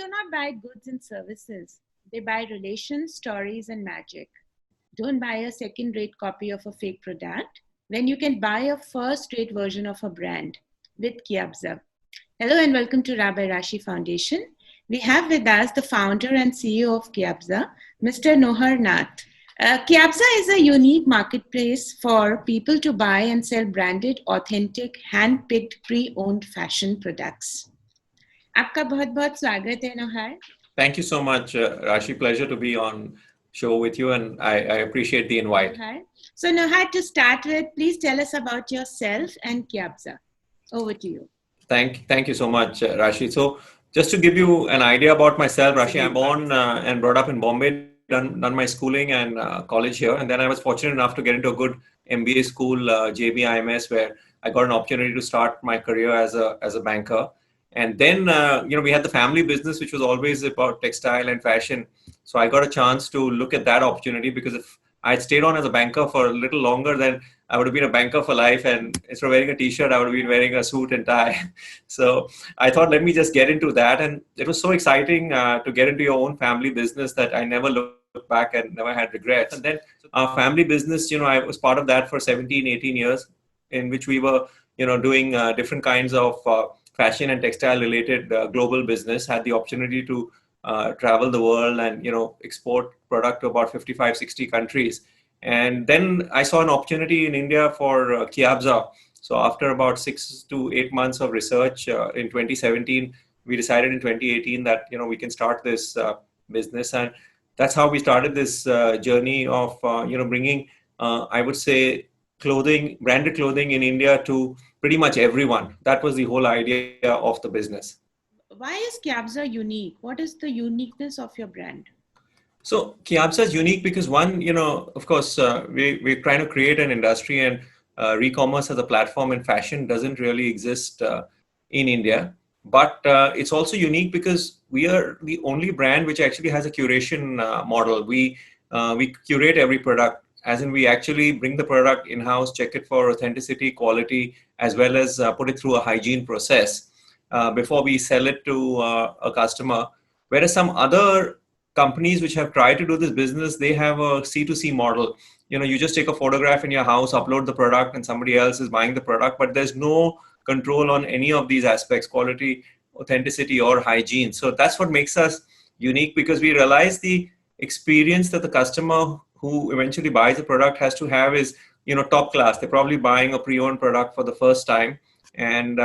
do not buy goods and services. They buy relations, stories, and magic. Don't buy a second-rate copy of a fake product when you can buy a first-rate version of a brand with Kiabza. Hello and welcome to Rabbi Rashi Foundation. We have with us the founder and CEO of Kiabza, Mr. Nohar Nath. Kiabza is a unique marketplace for people to buy and sell branded, authentic, hand-picked, pre-owned fashion products. आपका बहुत-बहुत स्वागत है Nohar. Thank you so much, Rashi. Pleasure to be on show with you, and I appreciate the invite. So Nohar, to start with, please tell us about yourself and Kiabza. Over to you. Thank you so much, Rashi. So just to give you an idea about myself, Rashi, I'm born and brought up in Bombay, done my schooling and college here, and then I was fortunate enough to get into a good MBA school, JBIMS, where I got an opportunity to start my career as a banker. And then, we had the family business, which was always about textile and fashion. So I got a chance to look at that opportunity, because if I had stayed on as a banker for a little longer, then I would have been a banker for life. And instead of wearing a t-shirt, I would have been wearing a suit and tie. So I thought, let me just get into that. And it was so exciting to get into your own family business that I never looked back and never had regrets. And then our family business, I was part of that for 17, 18 years, in which we were, doing different kinds of fashion and textile related global business. Had the opportunity to travel the world and export product to about 55, 60 countries. And then I saw an opportunity in India for Kiabza. So after about 6 to 8 months of research in 2017, we decided in 2018 that we can start this business, and that's how we started this journey of bringing I would say branded clothing in India to pretty much everyone. That was the whole idea of the business. Why is Kiabza unique? What is the uniqueness of your brand? So Kiabza is unique because one, of course, we're trying to create an industry, and re-commerce as a platform in fashion doesn't really exist in India. But it's also unique because we are the only brand which actually has a curation model. We curate every product. As in, we actually bring the product in-house, check it for authenticity, quality, as well as put it through a hygiene process before we sell it to a customer. Whereas some other companies which have tried to do this business, they have a C2C model. You just take a photograph in your house, upload the product, and somebody else is buying the product, but there's no control on any of these aspects, quality, authenticity, or hygiene. So that's what makes us unique, because we realize the experience that the customer who eventually buys the product has to have is, top class. They're probably buying a pre-owned product for the first time. And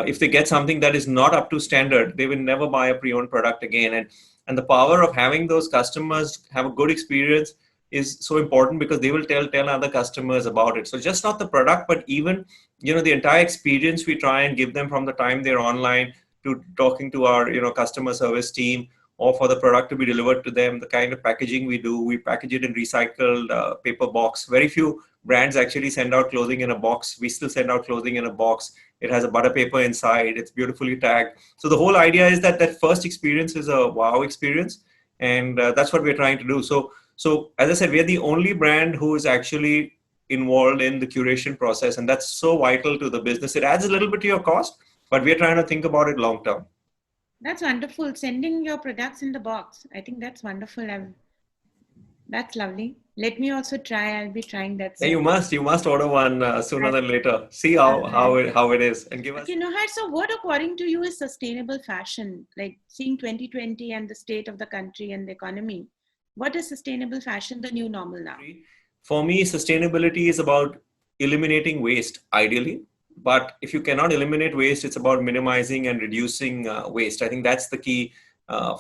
if they get something that is not up to standard, they will never buy a pre-owned product again. And the power of having those customers have a good experience is so important, because they will tell other customers about it. So just not the product, but even, the entire experience we try and give them from the time they're online to talking to our, customer service team, or for the product to be delivered to them, the kind of packaging we do. We package it in recycled paper box. Very few brands actually send out clothing in a box. We still send out clothing in a box. It has a butter paper inside. It's beautifully tagged. So the whole idea is that first experience is a wow experience. And that's what we're trying to do. So as I said, we're the only brand who is actually involved in the curation process. And that's so vital to the business. It adds a little bit to your cost, but we're trying to think about it long term. That's wonderful. Sending your products in the box. I think that's wonderful. That's lovely. Let me also try. I'll be trying that soon. Yeah, you must order one sooner than later. See how it is, and give us. Okay, Nohar, so what according to you is sustainable fashion? Like seeing 2020 and the state of the country and the economy, what is sustainable fashion, the new normal now? For me, sustainability is about eliminating waste, ideally. But if you cannot eliminate waste, it's about minimizing and reducing waste. I think that's the key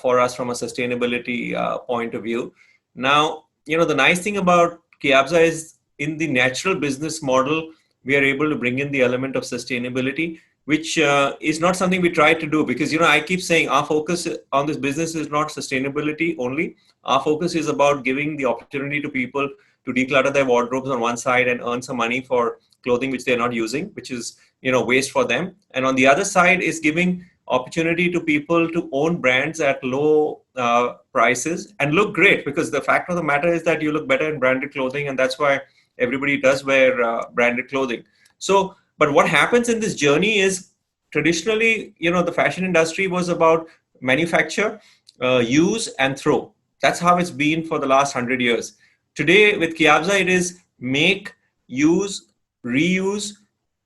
for us from a sustainability point of view. Now, the nice thing about Kiabza is, in the natural business model, we are able to bring in the element of sustainability, which is not something we try to do, because, I keep saying our focus on this business is not sustainability only. Our focus is about giving the opportunity to people to declutter their wardrobes on one side and earn some money for clothing which they're not using, which is, waste for them. And on the other side is giving opportunity to people to own brands at low prices and look great, because the fact of the matter is that you look better in branded clothing, and that's why everybody does wear branded clothing. So, but what happens in this journey is, traditionally, the fashion industry was about manufacture, use and throw. That's how it's been for the last 100 years. Today with Kiabza, it is make, use, reuse,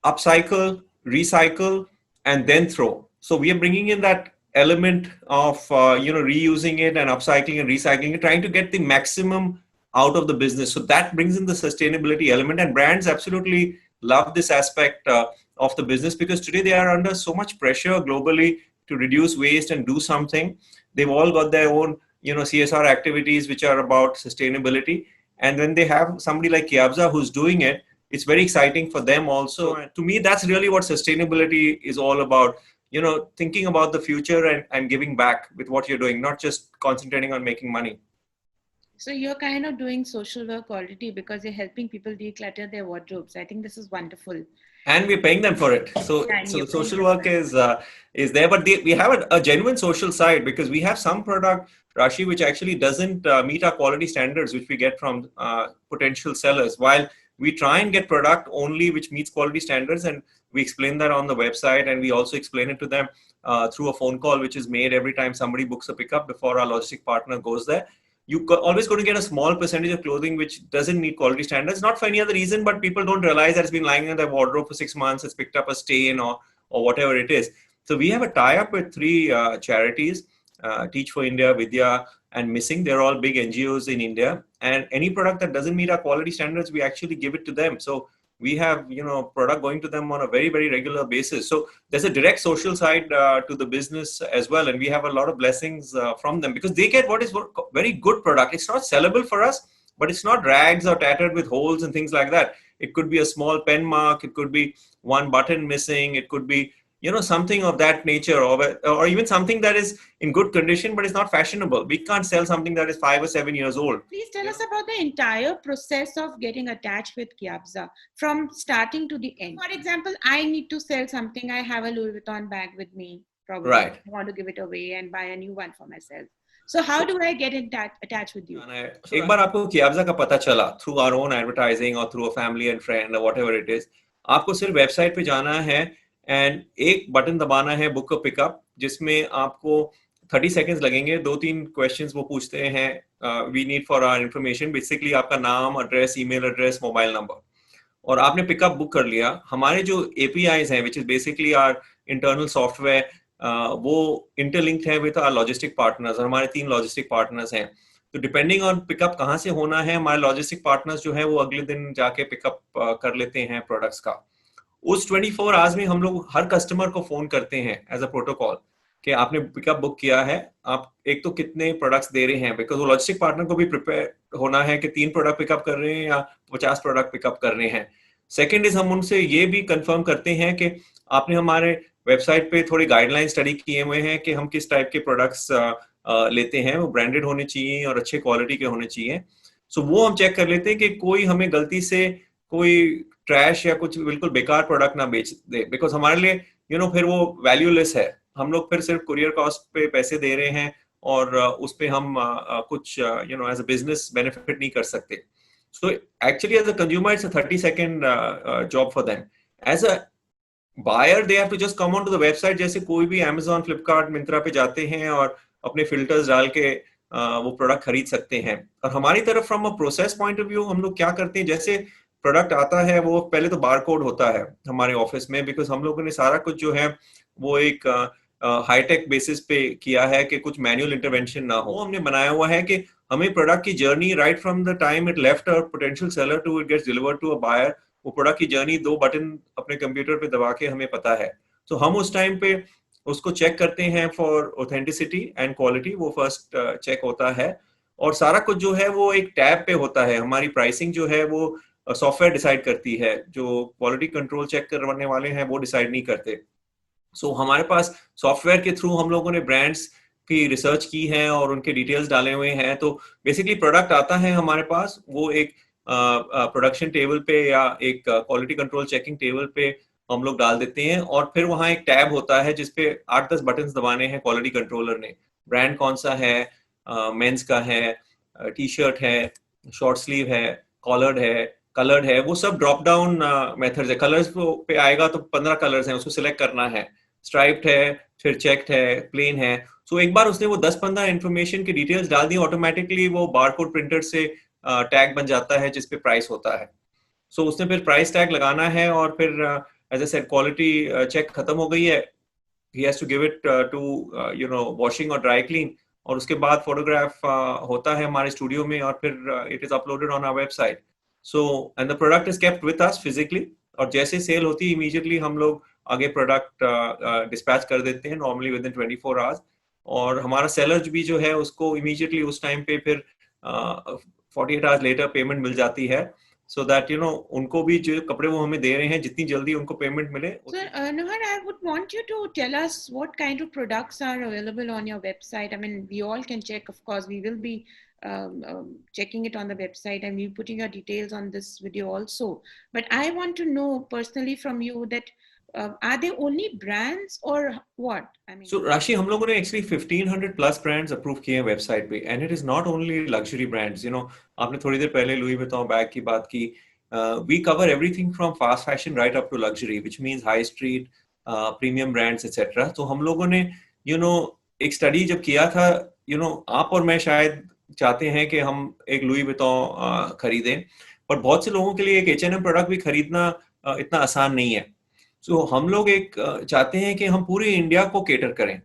upcycle, recycle, and then throw. So we are bringing in that element of reusing it and upcycling and recycling it, trying to get the maximum out of the business. So that brings in the sustainability element, and brands absolutely love this aspect of the business, because today they are under so much pressure globally to reduce waste and do something. They've all got their own CSR activities which are about sustainability, and when they have somebody like Kiabza who's doing it, it's very exciting for them also. And to me, that's really what sustainability is all about. Thinking about the future and giving back with what you're doing, not just concentrating on making money. So you're kind of doing social work already, because you're helping people declutter their wardrobes. I think this is wonderful. And we're paying them for it. So the social work is there, but we have a genuine social side, because we have some product, Rashi, which actually doesn't meet our quality standards, which we get from potential sellers. While we try and get product only which meets quality standards, and we explain that on the website, and we also explain it to them through a phone call, which is made every time somebody books a pickup before our logistic partner goes there. You always going to get a small percentage of clothing which doesn't meet quality standards, not for any other reason, but people don't realize that it's been lying in their wardrobe for 6 months, it's picked up a stain or whatever it is. So we have a tie-up with 3 charities, Teach for India, Vidya, and Missing. They're all big NGOs in India, and any product that doesn't meet our quality standards, we actually give it to them. So we have product going to them on a very, very regular basis. So there's a direct social side to the business as well, and we have a lot of blessings from them, because they get what is very good product. It's not sellable for us, but it's not rags or tattered with holes and things like that. It could be a small pen mark, it could be one button missing, it could be something of that nature, or even something that is in good condition but it's not fashionable. We can't sell something that is 5 or 7 years old. Please tell us about the entire process of getting attached with Kiabza, from starting to the end. For example, I need to sell something. I have a Louis Vuitton bag with me, probably. Right. I want to give it away and buy a new one for myself. So how do I get attached with you? एक बार आपको Kiabza का पता चला through our own advertising or through a family and friend or whatever it is, आपको सिर्फ website पे जाना है एंड एक बटन दबाना है, बुक अ पिकअप, जिसमें आपको 30 सेकेंड्स लगेंगे. 2-3 क्वेश्चंस वो पूछते हैं, we need for our information, basically आपका नाम, address, email address, mobile number, और आपने पिकअप बुक कर लिया. हमारे जो APIs हैं, which is basically our internal software, वो इंटरलिंक्ड है विद आवर लॉजिस्टिक पार्टनर्स. हमारे 3 लॉजिस्टिक पार्टनर्स हैं, तो डिपेंडिंग ऑन पिकअप कहाँ से होना है, हमारे लॉजिस्टिक पार्टनर्स जो है वो अगले दिन जाके पिकअप कर लेते हैं प्रोडक्ट्स का. उस 24 आवर्स में हम लोग हर कस्टमर को फोन करते हैं एज अ प्रोटोकॉल कि आपने पिकअप बुक किया है, आप एक तो कितने प्रोडक्ट्स दे रहे हैं, बिकॉज वो लॉजिस्टिक पार्टनर को भी प्रिपेयर होना है कि 3 प्रोडक्ट पिकअप कर रहे हैं या 50 प्रोडक्ट पिकअप कर रहे हैं. सेकेंड इज हम उनसे ये भी कंफर्म करते हैं कि आपने हमारे वेबसाइट पे थोड़ी गाइडलाइन स्टडी किए हुए हैं कि हम किस टाइप के प्रोडक्ट्स लेते हैं, वो ब्रांडेड होने चाहिए और अच्छे क्वालिटी के होने चाहिए. सो वो हम चेक कर लेते हैं कि कोई हमें गलती से कोई ट्रैश या कुछ बिल्कुल बेकार प्रोडक्ट ना बेच दे, बिकॉज हमारे लिए फिर वो वैल्यूलेस है. हम लोग फिर सिर्फ कुरियर कॉस्ट पे पैसे दे रहे हैं और उस पे हम कुछ एज अ बिजनेस बेनिफिट नहीं कर सकते. So actually as a consumer it's a 30 second job for them. As a buyer they have to just come on to the website, जैसे कोई भी Amazon, फ्लिपकार्ट, मिंत्रा पे जाते हैं और अपने फिल्टर्स डाल के वो प्रोडक्ट खरीद सकते हैं. और हमारी तरफ from a process point of view हम लोग क्या करते हैं, जैसे प्रोडक्ट आता है वो पहले तो बारकोड होता है हमारे ऑफिस में, बिकॉज हम लोगों ने सारा कुछ जो है वो एक हाईटेक बेसिस पे किया है कि कुछ मैनुअल इंटरवेंशन ना हो. हमने बनाया हुआ है कि हमें प्रोडक्ट की journey right from the time it left a potential seller to it gets delivered to a buyer, वो प्रोडक्ट की जर्नी 2 बटन अपने कंप्यूटर पे दबा के हमें पता है. तो हम उस टाइम पे उसको चेक करते हैं फॉर ऑथेंटिसिटी एंड क्वालिटी, वो फर्स्ट चेक होता है. और सारा कुछ जो है वो एक टैब पे होता है. हमारी प्राइसिंग जो है वो सॉफ्टवेयर डिसाइड करती है, जो क्वालिटी कंट्रोल चेक करने वाले हैं वो डिसाइड नहीं करते. सो हमारे पास सॉफ्टवेयर के थ्रू हम लोगों ने ब्रांड्स की रिसर्च की है और उनके डिटेल्स डाले हुए हैं. तो बेसिकली प्रोडक्ट आता है हमारे पास, वो एक प्रोडक्शन टेबल पे या एक क्वालिटी कंट्रोल चेकिंग टेबल पे हम लोग डाल देते हैं, और फिर वहाँ एक टैब होता है जिसपे 8-10 बटन दबाने हैं क्वालिटी कंट्रोलर ने. ब्रांड कौन सा है, मेंस का है, टी शर्ट है, शॉर्ट स्लीव है, कॉलर्ड है, कलर्ड है, वो सब ड्रॉप डाउन मेथड्स है. कलर्स पे आएगा तो 15 कलर्स हैं, उसको सिलेक्ट करना है. स्ट्राइप्ड है, फिर चेक्ड है, प्लेन है. सो एक बार उसने वो 10-15 इन्फॉर्मेशन की डिटेल्स डाल दी, ऑटोमेटिकली वो बारकोड प्रिंटर से टैग बन जाता है जिसपे प्राइस होता है. सो उसने फिर प्राइस टैग लगाना है और फिर as I said quality check खत्म हो गई है. He has to give it to washing और dry clean, और उसके बाद फोटोग्राफ होता है हमारे स्टूडियो में और फिर it is uploaded on our website. So and the product is kept with us physically, और जैसे सेल होती है इमीडिएटली हम लोग आगे प्रोडक्ट डिस्पैच कर देते हैं, नॉर्मली विद इन 24 आवर्स. और हमारा सेलर भी जो है उसको इमीडिएटली उस टाइम पे फिर 48 आवर्स लेटर पेमेंट मिल जाती है, so that उनको भी जो कपड़े वो हमें दे रहे हैं जितनी जल्दी उनको पेमेंट मिले. Sir, Nohar, I would want you to tell us what kind of products are available on your website. I mean, we all can check, of course, we will be checking it on the website, and we're putting your details on this video also. But I want to know personally from you that are they only brands or what? I mean, so Rashi, हम लोगों ने actually 1500 plus brands approve किए हैं website पे, and it is not only luxury brands. आपने थोड़ी देर पहले Louis Vuitton bag की बात की. We cover everything from fast fashion right up to luxury, which means high street, premium brands, etc. तो हम लोगों ने एक स्टडी जब किया था, आप और मैं शायद चाहते हैं कि हम एक लुई विटॉन खरीदें, पर बहुत से लोगों के लिए एक H&M प्रोडक्ट भी खरीदना इतना आसान नहीं है. सो हम लोग एक चाहते हैं कि हम पूरे इंडिया को केटर करें.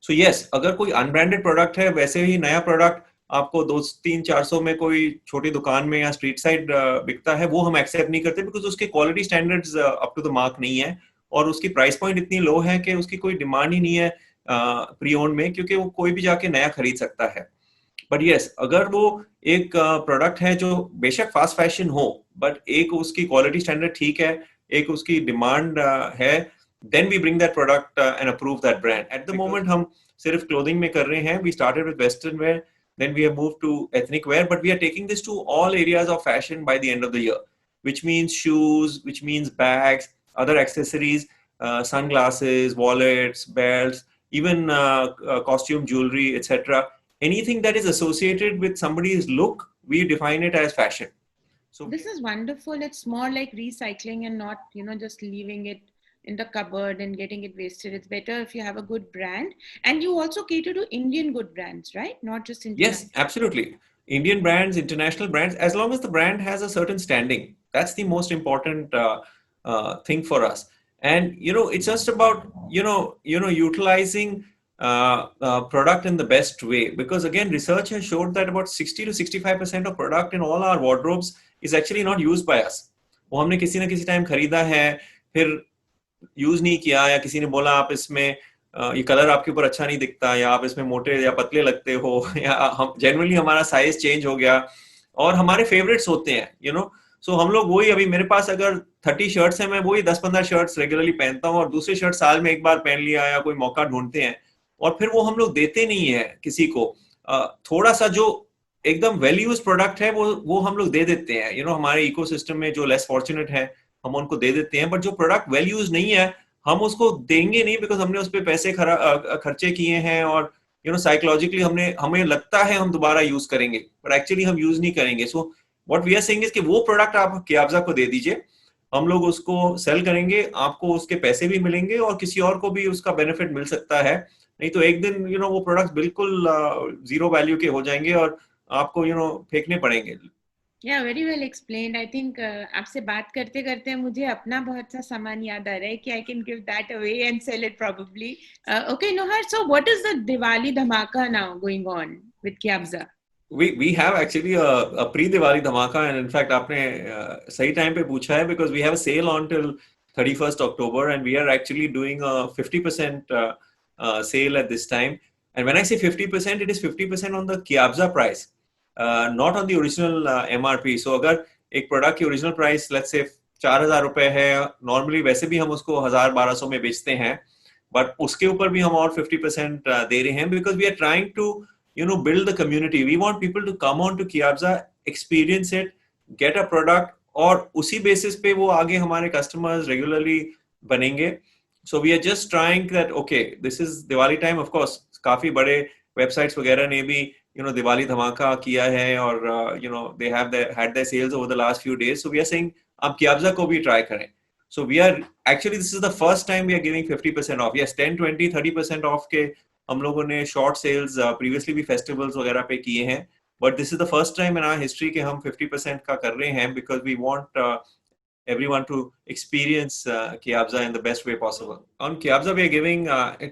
सो यस, अगर कोई अनब्रांडेड प्रोडक्ट है, वैसे ही नया प्रोडक्ट आपको 200-300-400 में कोई छोटी दुकान में या स्ट्रीट साइड बिकता है, वो हम एक्सेप्ट नहीं करते, बिकॉज उसके quality standards up to the mark नहीं है, और उसकी प्राइस पॉइंट इतनी लो है कि उसकी कोई डिमांड ही नहीं है प्री ओन में, क्योंकि वो कोई भी जाके नया खरीद सकता है. बट यस, अगर वो एक प्रोडक्ट है जो बेशक फास्ट फैशन हो, बट एक उसकी क्वालिटी स्टैंडर्ड ठीक है, एक उसकी डिमांड है, then we bring that product and approve that brand. At the moment हम सिर्फ क्लोथिंग में कर रहे हैं. We started with western wear, then we have moved to ethnic wear, but we are taking this to all areas of fashion by the end of the year, which means shoes, which means bags, other accessories, sunglasses, wallets, belts, even costume jewelry, etc. Anything that is associated with somebody's look, we define it as fashion. So this is wonderful. It's more like recycling and not, just leaving it in the cupboard and getting it wasted. It's better if you have a good brand, and you also cater to Indian good brands, right? Not just international. Yes, absolutely. Indian brands, international brands, as long as the brand has a certain standing. That's the most important thing for us. And, it's just about, utilizing product in the best way, because again, research has showed that about 60 to 65% of product in all our wardrobes is actually not used by us. वो हमने किसी ना किसी time खरीदा है, फिर use नहीं किया, या किसी ने बोला आप इसमें ये कलर आपके ऊपर अच्छा नहीं दिखता, या आप इसमें मोटे या पतले लगते हो, या हम जनरली हमारा साइज चेंज हो गया, और हमारे फेवरेट्स होते हैं. सो हम लोग वही, अभी मेरे पास अगर 30 शर्ट्स हैं, मैं वही 10-15 शर्ट्स रेगुलरली पहनता हूँ, और दूसरे शर्ट साल में एक बार पहन लिया, या कोई मौका ढूंढते हैं, और फिर वो हम लोग देते नहीं है किसी को. थोड़ा सा जो एकदम वेल यूज प्रोडक्ट है वो हम लोग दे देते हैं. हमारे इकोसिस्टम में जो लेस फॉर्चुनेट है हम उनको दे देते हैं, बट जो प्रोडक्ट वेल यूज नहीं है हम उसको देंगे नहीं, बिकॉज हमने उस पर पैसे खर्चे किए हैं, और साइकोलॉजिकली हमें लगता है हम दोबारा यूज करेंगे, बट एक्चुअली हम यूज नहीं करेंगे. So what we are saying is कि वो प्रोडक्ट आप कियाब्जा को दे दीजिए, हम लोग उसको सेल करेंगे, आपको उसके पैसे भी मिलेंगे, और किसी और को भी उसका बेनिफिट मिल सकता है. नहीं तो एक दिन वो प्रोडक्ट्स बिल्कुल जीरो वैल्यू के हो जाएंगे और आपको फेंकने पड़ेंगे. Yeah, very well explained. I think आपसे बात करते करते मुझे अपना बहुत सा सामान याद आ रहा है कि I can give that away and sell it probably. Okay, Nohar, so what is the Diwali dhamaka now going on with Kiabza? We have actually a pre-Diwali dhamaka, and in fact आपने सही time पे पूछा है, because we have a sale on till 31st October, and we are actually doing a 50% sale at this time. And when I say 50%, it is 50% on the Kiabza price. Not on the original MRP. So अगर एक product की original price let's say 4,000 रुपए है, normally वैसे भी हम उसको 1,000-1,200 में बेचते हैं, बट उसके ऊपर भी हम और 50% दे रहे हैं, because we are trying to build the community. We want people to come on to Kiabza, experience it, get a product, और उसी बेसिस पे वो आगे हमारे कस्टमर्स रेगुलरली बनेंगे. So we are just trying that, okay, this is Diwali time, of course, काफी बड़े websites वगैरह ने भी दिवाली धमाका किया है, और they have had their sales over the last few days. So we are saying आप कियाब्जा को भी ट्राई करें. So we are actually, this is the first time we are giving 50% off. Yes, 10, 20, 30% off के हम लोगों ने short sales previously भी festivals वगैरह पे किए हैं, but this is the first time in our history कि हम 50% का कर रहे हैं because we want everyone to experience Kyabza in the best way possible. On Kyabza, we are giving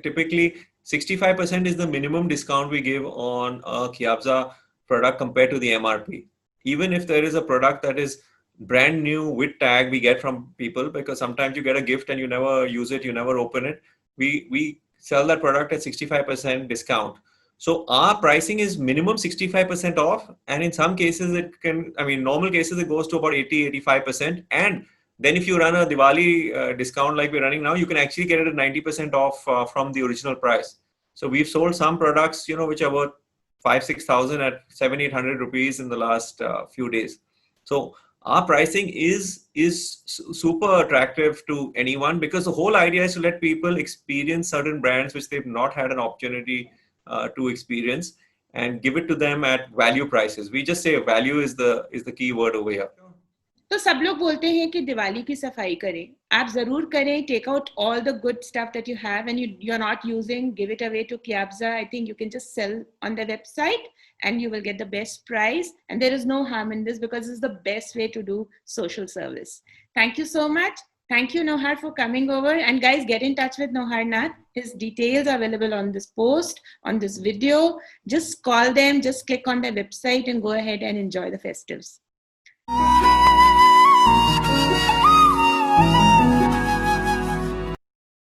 typically 65% is the minimum discount we give on a Kyabza product compared to the MRP. Even if there is a product that is brand new with tag we get from people, because sometimes you get a gift and you never use it, you never open it. We sell that product at 65% discount. So our pricing is minimum 65% off, and in some cases it can, I mean, normal cases it goes to about 80-85%. And then if you run a Diwali discount like we're running now, you can actually get it at 90% off from the original price. So we've sold some products, you know, which are worth 5,000-6,000 at 700-800 rupees in the last few days. So our pricing is super attractive to anyone, because the whole idea is to let people experience certain brands which they've not had an opportunity to experience, and give it to them at value prices. We just say value is the key word over here. तो सब लोग बोलते हैं कि दिवाली की सफाई करें, आप जरूर करें. Take out all the good stuff that you have and you are not using, give it away to Kyabza. I think you can just sell on their website and you will get the best price, and there is no harm in this because it's the best way to do social service. Thank you so much. Thank you, Nohar, for coming over. And guys, get in touch with Nohar Nath. His details are available on this post, on this video. Just call them, just click on their website and go ahead and enjoy the festives.